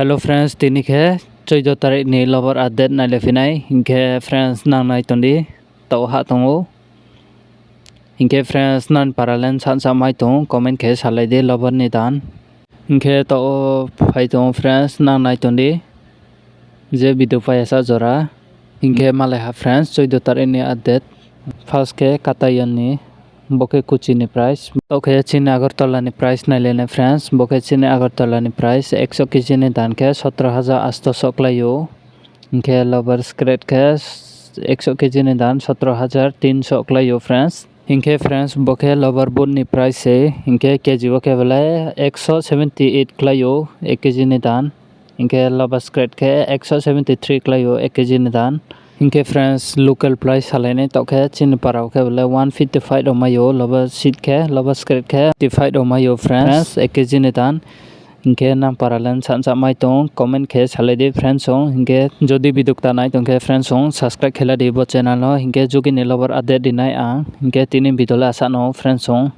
Hello friends, tini ke 14 tarik ni lobar update nai lefinai hingke friends nang nai tondi tau ha tongo hingke friends nan paralen sansa mai tong comment ke salai de lobar ni dan hingke tau pai tong friends nang nai tondi je video pai asa jora hingke malai ha friends 14 tarik ni update first ke katayan ni boke kuchi ni price boke chini agartala ni price nailene friends boke chini agartala ni price 100 kg ni dan ke 17800 klayo hingke lobar skret ke 100 kg ni dan 17300 klayo friends hingke friends boke lobar boot ni price se hingke kg boke bele 178 klayo 1 kg ni dan hingke lobar skret ke 173 klayo 1 kg ni dan hingke friends local price halene tokhe chini parao ke bole 155 omayo loba seat ke loba skret ke 55 omayo friends 1 kg ni dan hingke nam paralen sansa mai tong comment ke salai de friends ong hingke jodi video ta nai tongke friends ong subscribe khela de bo channel no hingke jogi ni lobar update dinai ang hingke tini video la asa no friends ong